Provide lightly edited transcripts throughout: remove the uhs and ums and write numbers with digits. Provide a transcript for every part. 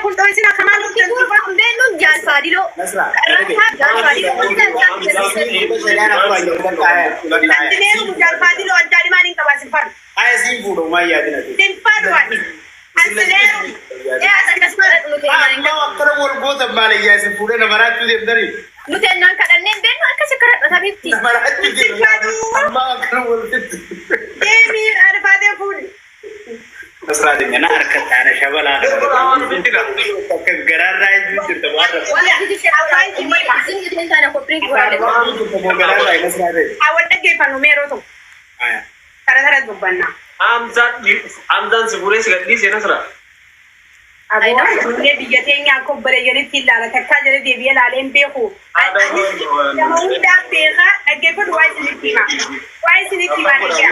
كنت أقول كمان كنت بينو جال فاديلو جال فاديلو جال فاديلو أنت ما نين كبار سفر هاي سيفود ما يادنا سفر وان أسلم يا أسلم ما أكره والبوت مالي يا سيفود أنا مرات تودي بدري نتنا كأنن بينو أكسر حبيبتي مرات تودي ما أكره والبوت ديمي أرفع فود نصراني أنا أركض أنا شبلا كقرار رايج بيجي تبارك ولا هذي شيء أولاي كذي حسين جدا أنت أنا كوبري كورالي قرار رايج نصراني أول تجي فنوميرو تو ترى دبنا أمزان سبوري سكتلي سينسرا أبو أنا بيجتين يا كوبري جري تلا تكاد جري بيا لالين بيخو يا مو ده بيخا أجيب دواي سنتيما دواي سنتيما نيجا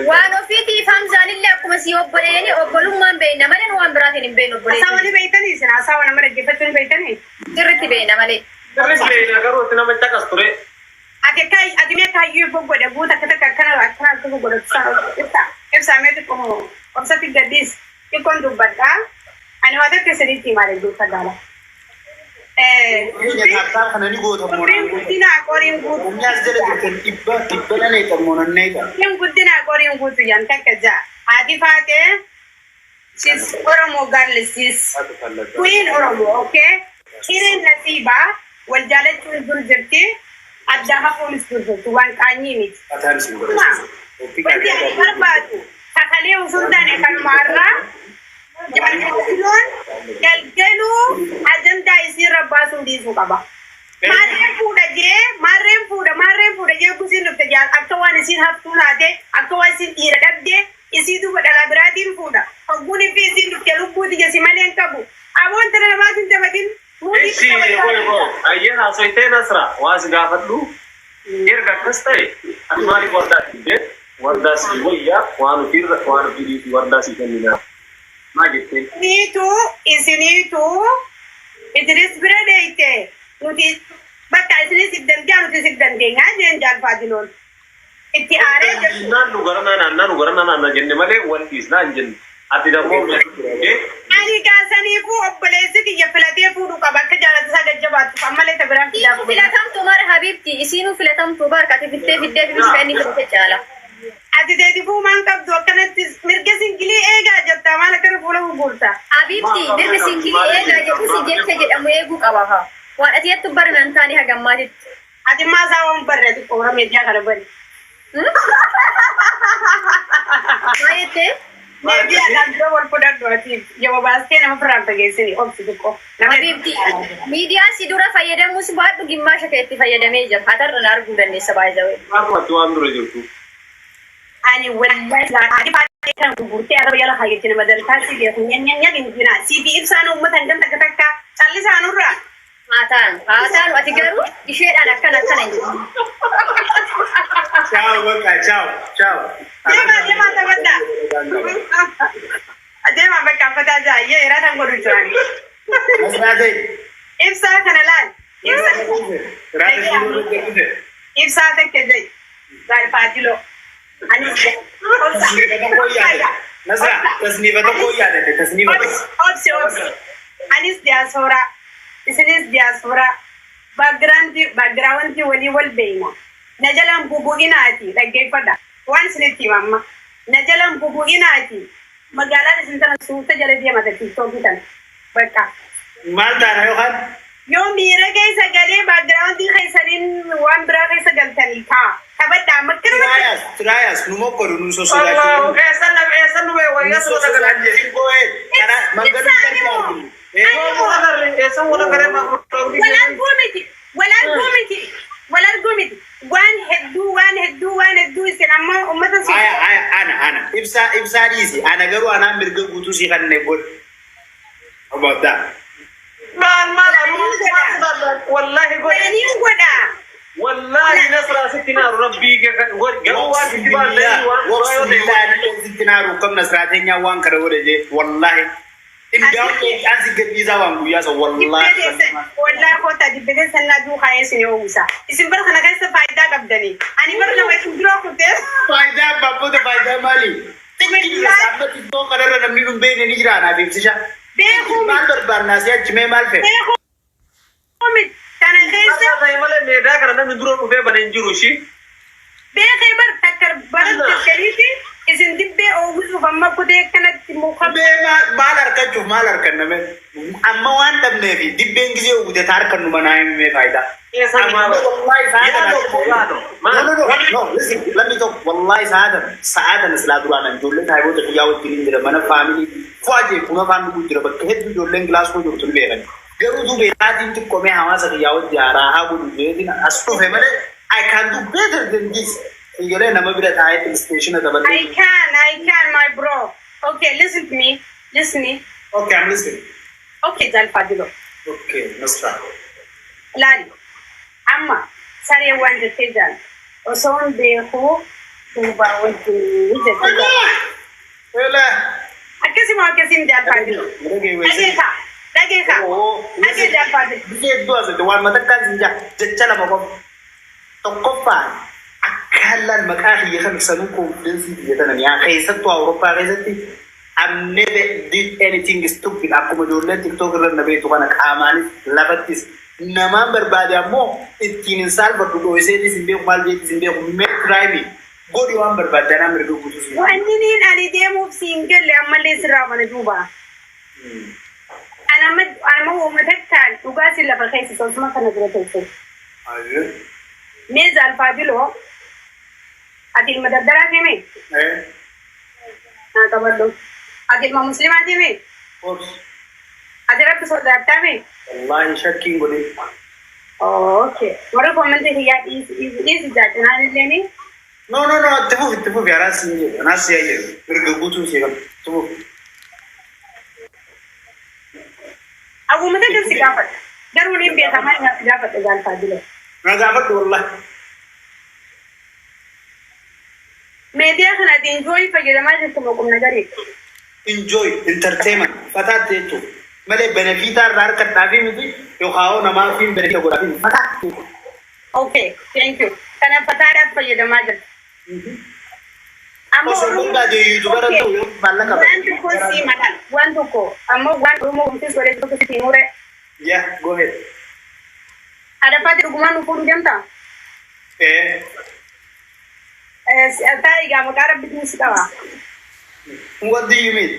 وأنا في تي فهم زاني اللي أكو مسيو بريني أو بلوم ما بيننا ما نوان براتين بينو بريني أساوني بيتني سنا أساونا مرة جفتون بيتني ترتي بيننا مالي بس بيننا كارو تنا متى كاستوري أتكاي أدمي كاي يبغى بده بوتا كده كنا تبغى بده إفسا ميت كم أبسط الجديس يكون دوبتا أنا هذا كسرتي تيماري دوبتا دالا Kudina korin gutu. Yang kudina korin gutu yang tak kerja. Adi fate, she's Oromo girl, she's Queen Oromo, okay? Kirin nasiba, wal jalan tunjur jerti, ada hapun tunjur tuan kanyimit. Ma, berarti ada batu. Kakali usultan akan marah. Jangan tulun, kalkenu agenda isi rabasu di sukaba. Marem puda je kusin dokter jalan. Akawan isi hapun ade, akawan isi iradab de, isi tu adalah beratin puda. Aguni isi dokter lupu tiga si malen kabu. Awon terlalu macam tematin. isi ayah asoite nasra was gafat lu yer gakastai atmari warda si boya wanu piri warda si kanina magite Nitu, isinitu, Idris Bredete. Nuti, batal sini sikdan dia, nuti sikdan dia ngajen jal fadilon. Iti are nanu garana jenne male one piece na jen atida mo Ani kasani ku obbelesi ki yaflate fudu ka bakka jala sa gajjabat famale tabram Isinu filatam tumar habibti isinu filatam tubar kati fitte bis kani fitte chala Ati dedi fu man kab do kanat mirge singili ega jatta mala kar fulo bulta habibti mirge singili ega je kusi jette je amu egu qabaha wa atiyat tubar nan tani ha gammati Ati ma sa on barre di ko rame ja kar bari mayete Maybe I can go and put that to a team. You were asking him for a bagay obstacle. habibti media sidura fayada musbat gimma shaketi fayada meja hatar nar gudan ni sabai jawe aku tu andro jirtu Ani wallahi la adi ba kan gurte ara yala haye tin madar tasi ge nyanya gina CP ibsanu mutan dan takaka challi sanurra atan ati garu ishe dan akana inji Ciao, boca, ciao. Jema tabada Jema baka fata ja ye ira tan godu tuani Nasrani. Ibsa kanalan Ibsa takede dal fatilo Ani Nasra, tasnifa to koy yaad hai, tasnifa. Obsi. Anis diaspora. Isinis diaspora. Background ti wali wal beina. Najalan bubu inati lagay pada. Once niti mama. Najalan bubu inati. Magala na sinta suta jala dia mata TikTok kitan. Baka. Mal tara yo khan. Yo mira kay sa gale background di kay sarin one bra kay sa galtani ka. Sabad damat ka naman. Trias, numo koru nu society. Allah esa no me voy a hacer la grande Boy, kara magaru tarjari. esa una kare ma Wala gumiti. One head do isin amma ummatan si. Ana. Ibsa disi. Ana garu ana mirga gutu si kan ne god. About that. wallahi go Ni goda. wallahi nasra sitina rabbi gawa tiba wallahi sitina kam nasratenya wan kare wode wallahi in ga ko an sigadi zawan guya sa wallahi ko ta dibbe sanna du khaye sino usa isin bar khana kaysa faida gabdani ani bar na mai kudro ko te faida babu da faida mali tingi sabba to karara namni dumbe ne ni jira na bimsisha beekum maal barbaannaa si achi mee maal fedhe? beekum kana keessa Ta'e malee meedaa kana namni dura dhufee banee hin jiru ishii. beekee bar takkar baratti gadiiti isin dibbee oowwisuuf amma kutee kanatti muka Maal harkachuuf maal harkanname? Amma waan dhabneefi dibbeen gisee uwwite taa harkannu manaa himee faayidaa. Wallahi sa'aatan islaa duraanan ijoollee taayiboota xiyyaa wajjin jira mana faamilii fu'aajee kuma afaan dhuguu jira bakka hedduu ijoolleen gilaasoo jirtu ni beekan. Garuu duubee taatiin xiqqoomee hawaasa xiyyaa wajjin haaraa haa godhu jeetiin as dhufe malee I can do better than this. Ijoollee nama bira taa'ee PlayStation dabalee. I can my bro. Okay, listen to me. Okay, I'm listening. Okay, Jalfadilo. Okay, Nasra. Lali. Amma saree waan jettee jaal osoo hin beeku duuba wajjin jettee Wala. akkasima Jalfadilo. Dhageessa. Dhagee Jalfadilo. Biyya iddoo asirratti waan matakkaan sinjaa jecha lama qofa. Tokkoffaan akkaan maqaa biyya kan sanuu konfiidensii biyya tananii haa keessattuu Awurooppaa keessatti I've never did anything stupid akkuma ijoolleen TikTok irra na beektu kana qaamaanis lafattis namaan barbaade ammoo ittiin hin saalfadhu dho'iseetis hin beeku maal jeetis hin beeku mee kiraayimi godhi waan barbaade anaa mirga guutus. Wanni niin ani deemuuf siin galle ammallee sirraa mana duuba. Anama uumatakkaan dhugaa siin lafa keessa osuma kana bira teessee. Mee Jalfadilo ati ilma daldalaa deemee? Naa qabadhu. Ati ilma musliimaa deemee? Ati rabbi sodaattaa mee? Wallahi shakkiin godhe. Okay. Warra koommantii hiyyaa dhiisi jaajinaan illeeni? No, itti fufi anaas siin jedhu anaas siyaa jedhu mirga guutuu si qabu itti fufi. Abuumata kan si gaafadha. Garuu niin beekamaa si gaafadha Jalfadilo. Na gaafadhu wallahi. Meediyaa kanatti enjoy fayyadamaa jirtu boqonnaa garii. Enjoy entertainment fataatti jechuun malee benefiitaa irraa harkadhaa fi miti yookaan namaa fi benefiita godhaa fi fataatti. Okay, thank you. Kana fataadhaaf fayyadamaa jirtu. Osoo hundaa deeyiitu bara ta'u yoo maallaqa waan tokko si madal waan tokko ammoo waan Oromoo umtis godhee tokko si mure. Yeah, go ahead. Adafaati dhugumaan nu fuudhuu deemtaa? Taa'ii gaafa qaara bituu si qaba. What do you mean?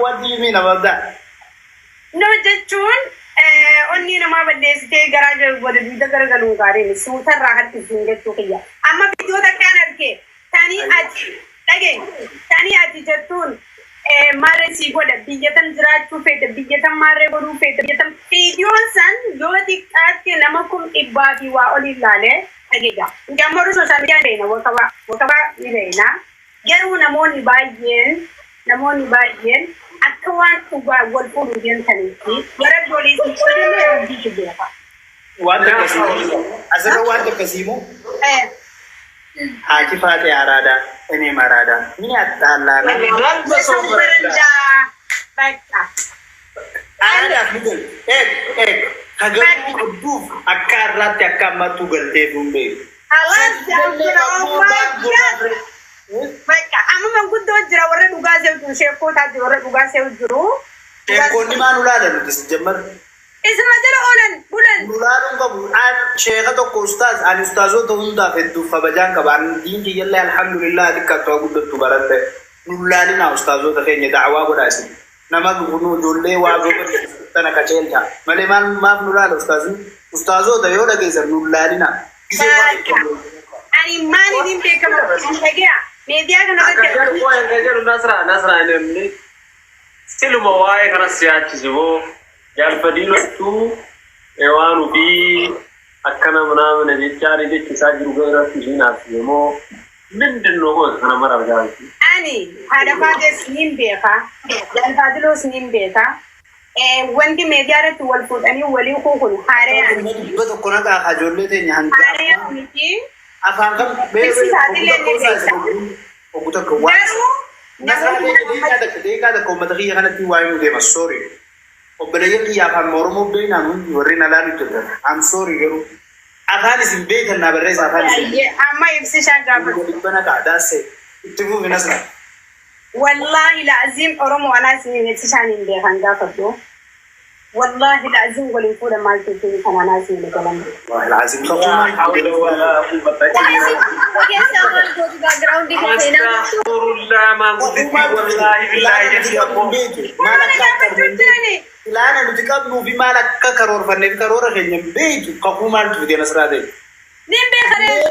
What do you mean about that? No jechuun onni namaa balleessitee garaa wada duuda garagaluun gaariin suutarraa harkisuun jechuu kiyya. Amma biyyoota kan argee tanii ati jettuun maarree sii godha biyyatan jiraachuu feete biyyatan maarree godhuu feete biyyatan viidiyoon san yoo xiqqaatti nama kun dhibbaa fi waa ol ilaalee dhageega. Gammooduu sooshaal miidiyaa beena wakabaa ni beena. Garuu namoonni baay'een akka waan dhugaa wal fuudhuu deemtaniifi gara dooliitii godhanii abdiitu beeka. Asirra waan akkasii moo? Haati faatee araadaan eneem araadaan ni attaallaan. Araadaaf ni galu. Kagaluu qabduuf akka har'aatti akka ammattuu galtee dumbee. Amma manguddoo jira warra dhugaa seetu sheekootaa jiru warra dhugaa seetu jiru. Sheekonni maan ulaalan nuti si jammar. Isuma jala oolan bulan. Ulaaluun qabu sheeka tokko ustaaz ani ustaazota hundaaf hedduuf kabajaan qaba. Ani diinti jallee alhamdulillah xiqqaattuu guddattu baratte. Nulaalinaa ustaazota keenya da'awaa godhaa isin. Nama nu ijoollee waa gosa tana qaceelcha. Malee maaf nulaala ustaazota yoo dhageessan nulaalinaa. Ani maaliin beekama dhageeyaa. Meediyaa kanarratti Gajaru Nasra namni siluma waa'ee kanas siyaachise moo Jalfadilotu waanuu fi akkana manaamana jechaan jechisaa jiru irratti isheenaaf moo ምንድነው kana mara gaati? Ani haadha faates niin beeka Jalfadilos niin beeka wanti meediyaa irratti wal fuudhanii walii kuukun haaree Dubba tokko naqaa ijoollee teenya hanga haaree miti afaan kan Ogu tokko waan deeqaa tokko uummata kiyya kanatti waa'ee nu deema sorry. Obboleeyyan kiyya afaan Oromoo beeknaan hundi warreen alaan hojjetan. I'm sorry garuu afaan isin beekan naa barreessa afaan isin. Amma ibsishaa gaafatu. Dhibba naqaa daasee itti fufi nasra. والله العظيم أرمو أنا سنين تشاني اللي هنقافدو والله العظيم قولي فولا ما تكوني كان أنا سنين كلام والله العظيم لا حول ولا قوة إلا بالله أستغفر الله ما قلت والله بالله جل ما لك الآن نتقابل في مالك ككرور فني كرور خيني بيت كقومان تودي نسرادي نيم بخير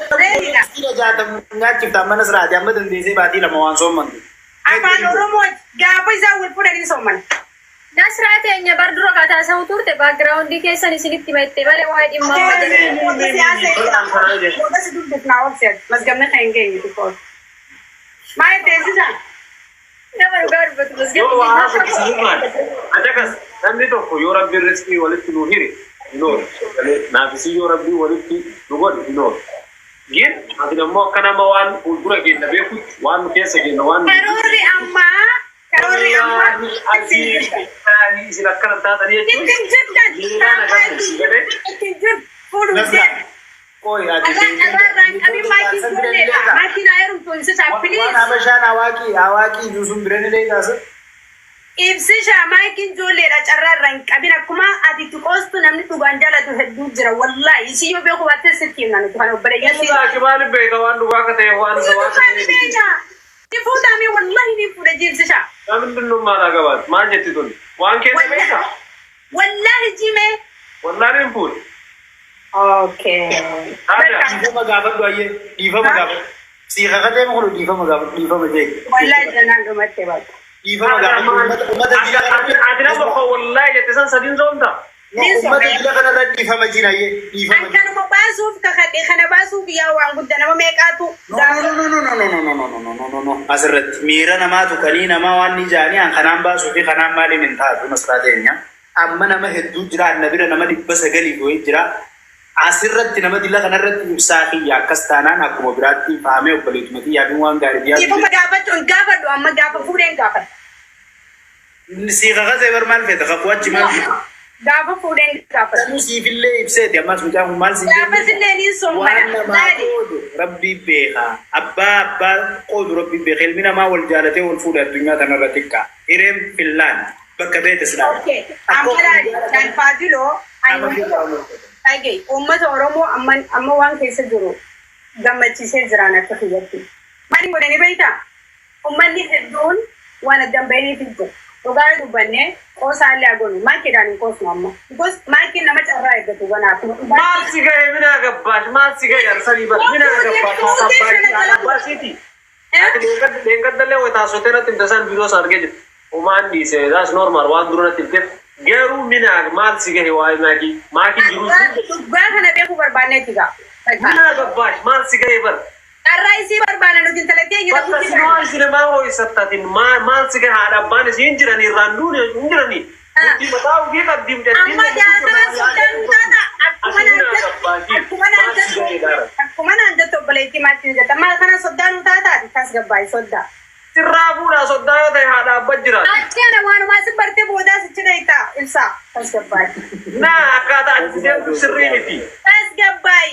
إذا جات نجات كتاب من نسرادي أما تنديسي بعدي لما وانسوم من أمان أرمو قابل زاول فولا نسومن Nasrat nya barduro kata sautur te background di kesan di sini timete bale wahid imam بس دوب بتناول سيد بس قبل خينجي يتكون ما يتزيزان na baru garbat bas يو هذا سليمان أجاكس نمني توكو يو ربي رزقي ولدت نوهيري نور نافسي يو ربي ولدت نقول نور جين هذا ما كان ما وان كل جين نبيكو وان كيسة جين وان كروري أما عزيز هذه سلكنا تاتني يمكن جدا يمكن جدا فول وزيت كوي هذا أبي ما تقول لي ما تنايرم تونسي بليز وانا مشان أواكي يوسف بريني ليه كاسة إبسيشا ما يمكن جولي رجع رانك أبي نكما أدي تقصد نمني تبانجالا تهدو جرا والله يسيو بيكو باتسكين أنا تفعله بريء لا كمان بيتوان دوبا كتيوان سوان تفوت أمي والله نفوت جيبسيشا كم دنو ما ناقبات ما جت تقول وان كده بيتا والله جيمه والله نفوت أوكي هذا ديفا مغابت دوائي ديفا مغابت سيخا خطي مخلو ديفا مغابت ديفا مجيك والله جنان قمت تبات ديفا مغابت أدنى بخو والله جتسان سدين زون دا أمد إلا كنا ديفا مجينا ديفا أن كانوا مباسوف كخدي خنا باسوف يا وان قدنا وميقاتو no asirratti miira namaatu kanii nama waan ni jaanii an kanaan baasuu fi kanaan maaliin hin taatu masraa teenya amma nama hedduu jira annabira nama 900 go'ee jira asirratti nama dilla kanarratti ibsaa kiyya akkas taanaan akkuma biraatti fahamee obboleetumati yaaduu waan gaarii biyaa Ibu gaafatu gaafadhu amma gaafa fuudheen gaafadhu. siiqa qasee bar maal feeta kakuu achi maal Gaafa fuudheen gaafadhu. sanuu siifillee ibseeti ammas mucaan kun maal Gaafa sillee ni waan sommana. namaa qoodu rabbii beeka abbaa qoodu rabbii beeka ilmi namaa wal jaalatee wal fuudha addunyaa kanarra xiqqaa hireen fillaan bakka beete silaa Okay. Amma dan Fadiloo Taagee uummata Oromoo amma waan keessa jiru gammachiisee jiraan akka kiyyatti. Maali godhanii beektaa? Uummanni hedduun waan addan bahaniif jiru. Dhugaa dubbannee qoosaallee agonu maakiidhaan hin qoosnu amma. Because maakiin nama carraa eeggatu ganaaf. maal si gahe mina gabbash maal si gahe arsanii bar mina gabbash abbasiiti ati leengaddalee way taasotee irratti imtasan biiroo isaa argee jiru umaan dhiise that's normal waan dura natti himteef garuu mina maal si gahe waa'ee maakii jiru Dhugaa kana beekuu barbaanneeti gaa. mina gabbash maal si gahe bar Carraa isii barbaada nuti intalatee jira bakka si waan si namaa hoo'isattaatiin maal si gahe haadha abbaan isiin jiranii irraan duune hin jiranii murtii mataa ofii qabdiim amma jaasana suudhaan taata akkuma naan jettu obboleettii maatiin jetta maal kana soddaan taataati kas gabbaayi soddaa. sirraa fuudhaa soddaa yoo ta'e haadha abba jira Achana waanumaa si bartee boodaa sichi dhayitaa ibsaa kas gabbaayi. naa akkaataa ati deemtu sirrii miti Tas gabbaayi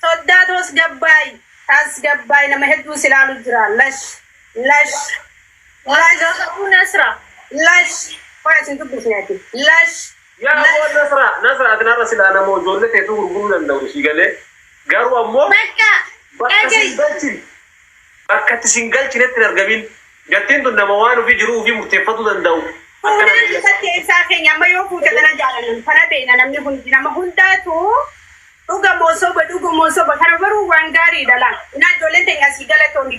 soddaa tos gabbaayi tas gabbaayi nama hedduu si ilaalu jira lash lash Nasra. lash waa isin dubbisneeti lash. yaa ammoo nasra ati narra silaa namoo ijoollee teetu gurguruu danda'u si galee garuu ammoo bakka itti sin galchinetti hin argamin gattiin tun nama waan ofii jiruu ofii murteeffatuu danda'u. Fuudhaan keessatti ibsaa keenya amma yoo fuute kana jaalannan kana beena namni hundi nama hundaatu dhugamoo soba kana baruu waan gaariidha laa. Naa ijoolleen teenya asii galatoomi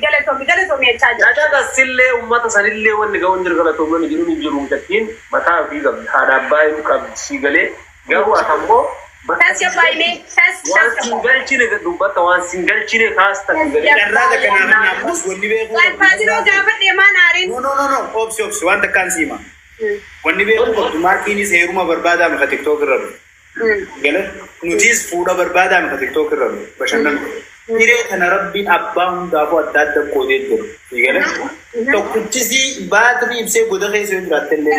jechaa jira. Jaaja gasillee uummata sanillee wanni ga'uun jira galatoomani jiruun hin jiru gattiin mataa ofii qabdi haadha abbaa hin qabdi si galee garuu ati ammoo Tas gabbaayimee waan sin galchine dubbata waan sin galchine kaasta galee. Irraa kanaan ammas wanni beeku waan Faasiloo gaafa deemaan aariin. no obsi waan takkaan siima wanni beeku qabdu maakiinis heeruma barbaadaame ka tiktook irra gale nutis fuudha barbaadaame ka tiktook irra bashannan hiree kana rabbiin abbaa hundaafuu adda adda qoodee jiru gale tokkichisi baatirii ibsee goda keessa yoo jiraatte illee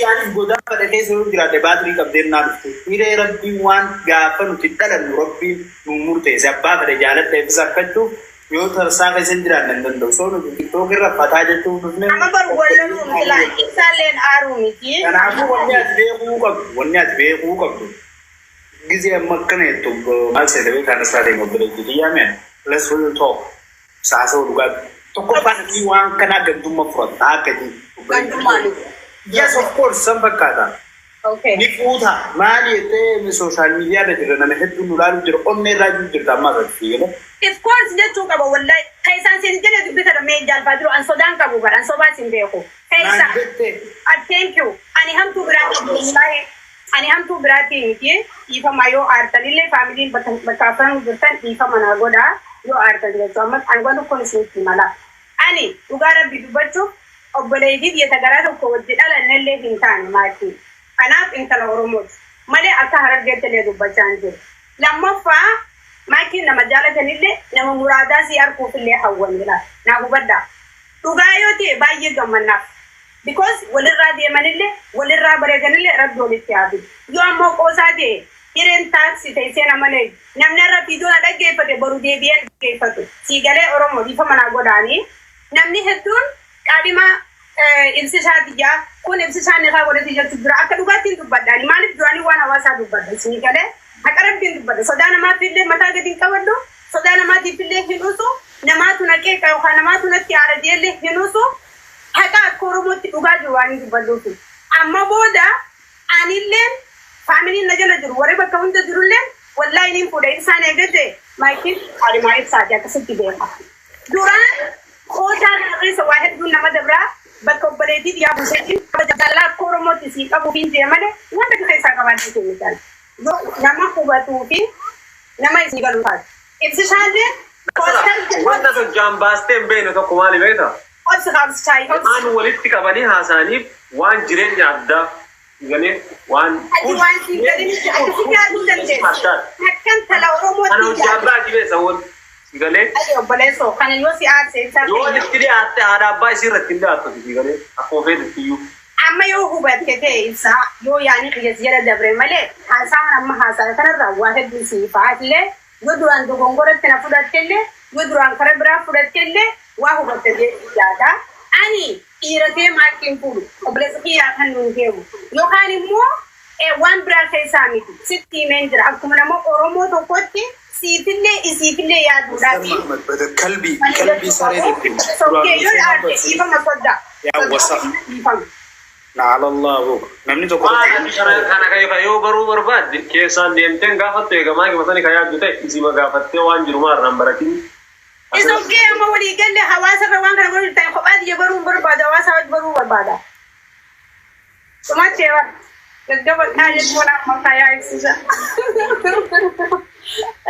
yaanis goda fadha keessa yoo jiraatte baatirii qabdeen naa dhuftu hiree rabbiin waan gaafa nuti dhalannu rabbiin nu murteesse abbaa fadha jaaladha eebisa akkachuuf Yoo tarsaa keessa jiraanne hin danda'u. Soonu TikTok irra fataa jechuun dhufne. Amma bar wallan umtila isaalleen aaruu miti. Kanaafuu wanni ati beekuu qabdu. Gizee amma akkana jettu maal seetee kan isaa ta'e obboleetti xiyyaameen. Let's real talk. Saasoo dhugaa. Tokkoffaan waan kanaa gandummaa fudhata akkati. Gandummaani. Yes, of course, san fakkaata. Okay. Ni fuuta maali jettee social media irra jira nama hedduun ulaalu jira onnee irraa jiru jirta amma irratti jedhe. Of course jechuu qaba wallahi kaisaan siin jedhe dubbisa dhamee jaalfaa jiru an sodaan qabu bara an sobaa siin beeku. Kaisa. Thank you. Ani hamtuu biraatii miti dhiifama yoo aartanillee faamiliin bakka afran jirtan dhiifama naa godhaa yoo aartan jechuu amma angwan tokkoon isinitti mala. Ani dhugaa rabbi dubbachuuf obboleetii biyya garaa tokko wajji dhalannellee hin taane maatii. Kanaaf intala Oromooti. Malee akka Harargeetti illee dubbachaa hin jiru. Lammaffaa maatiin nama jaalatanillee nama muraadaa si arguufillee hawwanidha. Naa hubadhaa. Dhugaa yoo ta'e baay'ee gammannaaf. Because walirraa deemanillee walirraa bareeganillee rabbi walitti haafi. Yoo ammoo qoosaa ta'e hireen taaksii ta'e seena malee namni irra fiidoon dhaggeeffate boru deebi'ee dhaggeeffatu. Siigalee Oromoo bifa manaa godhaanii namni hedduun qaadhimaa ibsishaatiyyaa kun ibsishaan irraa godhati jechuun jira akka dhugaattiin dubbadhaani maaliif duraanii waan hawaasaa dubbadha isinii galee akka rabbiin dubbadha sodaa namaatiifillee mataa gadi hin qabadhu sodaa namaatiifillee hin usu namaatu naqee yookaan namaatu natti aaradeellee hin usu haqa akka Oromootti dhugaa jiru waan hin dubbadhuufi amma booda anilleen faamiliin na jala jiru warri bakka hunda jirulleen wallaahi niin fuudhee isaan eegate maayikiin qaadhimaa ibsaati akkasitti beeka duraan kootaa kana keessa waa hedduun nama dabraa bakka obboleetii dhiyaa buuseetiin jaalala akka Oromootti sii qabu hin deemane wanta bifa isaa qabaachuu keenya jaal. Nama hubatuu fi nama isii galuu taate. Ibsishaallee wanta sun jaambaastee hin beekne tokko maali beektaa? obsi qabsichaa Waan walitti qabanii haasa'aniif waan jireenya addaa galee waan ati waan sii galii ati yaaduu dandeessu. Akkan tala kana Oromootti hojjaabraa jibeessa wal galee obboleessoo kana yoo si aarse ibsaa yoo walitti dhiyaatte haadha abbaa isii irratti hin dhiyaattatu galee akkuma feetutti iyyuu. amma yoo hubatte ta'e ibsaa yoo yaani qiyyaas jala dabre malee haasaan amma haasaa kanarraa waa hedduu sii fa'aatillee yoo duraan dogongoratti na fudhattellee yoo duraan kara biraa fudhattellee waa hubatte jedha ani dhiiratee maatiin fuudhu obboleessa kiyyaa kan nuun deemu yookaan immoo waan biraa keessaa miti sitti himeen jira akkuma nama Oromoo tokkotti siifillee isiifillee yaaduudhaafi kalbii saree deddeebiin. sokkee yoo dhaarte dhiifama soddaa. Yaa wasa. Naalallahu namni tokko. Kana kan yoo baruu barbaadde keessaan deemteen gaafatte eegamaa gimatanii kan yaaddu ta'e isima gaafattee waan jiru maarraan baratin. Isokkee amma walii galle hawaasa irra waan kana godhu ta'e kophaa biyya baruu barbaada hawaasa wajji baruu barbaada. Sumatti gaggaba kaa jechuun amma fayyaa ibsisa.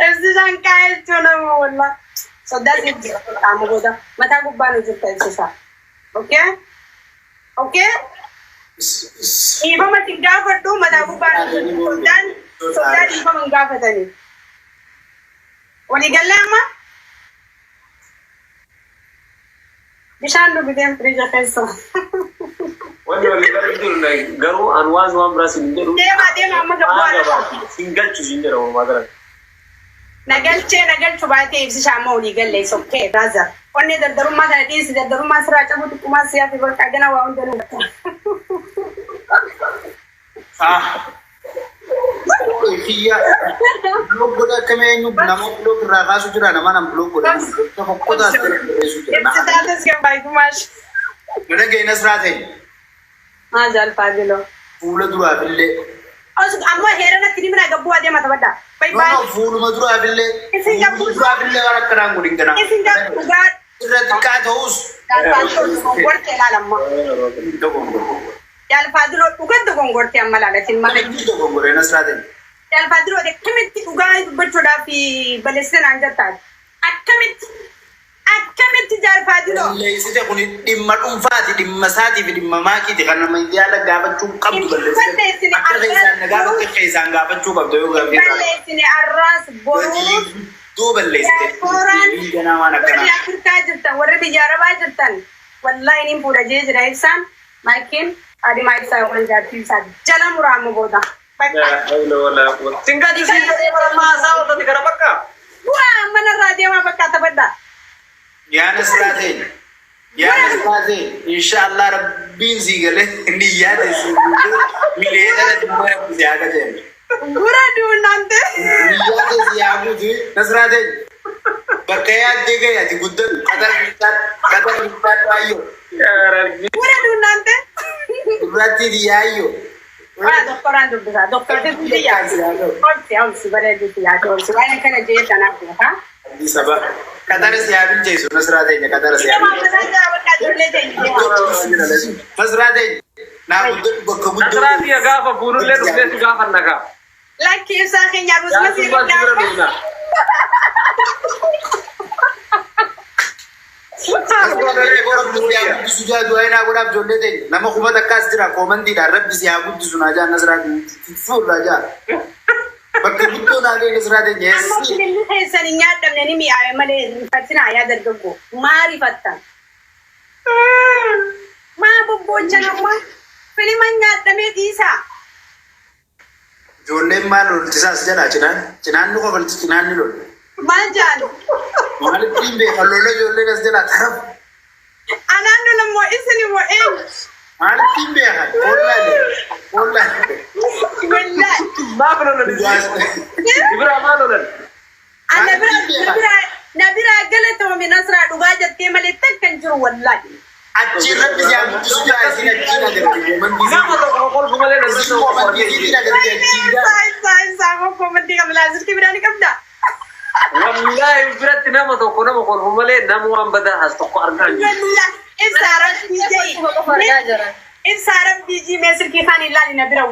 Ibsisaan kaa jechuun amma walla. Soddaa siif jira qaama booda mataa gubbaa nu jirta ibsisa. Okay? Okay? Dhiifama si gaafadhu mataa gubbaa nu jirta. Soddaa dhiifama hin gaafatanii. Walii galle amma? Bishaan dhugdeen firiija keessa. Wanti walii galuu jiru garuu an waan biraa siin jedhu. Deema amma gabbaa. Siin galchu siin jedha walumaa galatti. Nagalchu baatee ibsishaa amma walii galle sokkee raazar. Wanni dardarummaa kana dhiisi dardarummaa sirraa cabu xiqqummaa siyaa fi bakka gana waa hunda nu Kiyya blog godha akkamii eenyu nama blog irraa kaasu jira nama nam blog godha. Tokko taas barreessu jira. Ibsitaates kan baay'umash. Mana geenas raatee. Haa jaalfaa jilo. Fuula duraafillee. Amma heeranatti ni mina gabbuu adeema taphaadha. Nama fuuluma duraafillee. Isin gabbuu duraafillee waan akkanaan godhin ganaa. Isin gabbuu gaa. Irratti kaa ta'us. Jaalfaa gortee ilaalamma. Jaalfaa diloo dhugatti gongortee amma laalatiin malee. Gongoree nas raatee. Jaalfaa diloo akkamitti dhugaa dubbachuudhaaf balleessitan aan jettaan. Akkamitti jaalfaa diloo. Balleessite kun dhimma dhuunfaati dhimma isaatiif dhimma maakiiti kan nama yaada gaafachuu qabdu balleessite. Akka keessaan nagaa bakka keessaan gaafachuu qabdu yoo gaafii irraa. Balleessine arraas boruu. Duu balleessite. Ganaa waan akkanaa. Warri Afrikaa jirtan warri biyya Arabaa jirtan wallahi niin fuudha jee jira ibsaan maakiin adimaa ibsaa waan jaartii isaa jala muraamu booda. Singgah di sini dari mana masa udah tiga bakka. Wah mana raja mah bakka taphadha. يا نصراتين يا نصراتين إن شاء الله ربي زيقله نيات مليانة زيادة جميل ጉረዱ እናንተ نيات زيادة نصراتين بقيات دقيقة تقدر قدر رايو ጉረዱ እናንተ راتي ديايو ዶክተር አንዱ ብዛ ዶክተር ትብያ ያው ሲበረድ ያው ሲባል ከነ ጀየታና ኩታ አዲስ አበባ ቀጠር ሲያብል ጀይሱ መስራተኛ ቀጠር ሲያብል መስራተኛ ናቡድ በከቡድ ነስራት የጋፈ ቡሩለ ዱሌቱ ጋፈ ነጋ ላኪ ሳኸኛ ሩዝ መስይ Sujaadu ayna godhaaf ijoollee ta'e nama kumata akkas jira koomantiidhaan rabbi si haa guddisu naa jaa Nasraa fuudhaa jaa bakka guddoo naa ga'e Nasraa ta'e Amma filmi keessan hin nyaadhamne ni mi'aawe malee fatina yaa dargaggoo maali fattan maa bobboocha nama filma nyaadhamee dhiisaa ijoolleen maal loltisaas jalaa cinaan nu kofalti cinaan ni lol maal jaan maalittiin beekan lola ijoolleen as jalaa taraf anaan lola moo isini moo een maalittiin beekan oollaan wallahi ማፍ ነው ይብራ ማን ነው na bira galatoome Nasraa dhugaa jettee malee takkan jiru wallahi achi rabbi si haa guddisu jaa isin achiin agarti koomantii nama tokko kolfu malee nasrattu koomantii agarti achiin jaa isaa koomandii qabla laazirti biraan qabda wallahi biratti nama tokko nama kolfu malee nama waan badaa has tokko argaa wallahi isa rabbi jii meesirkii kaan ilaali na bira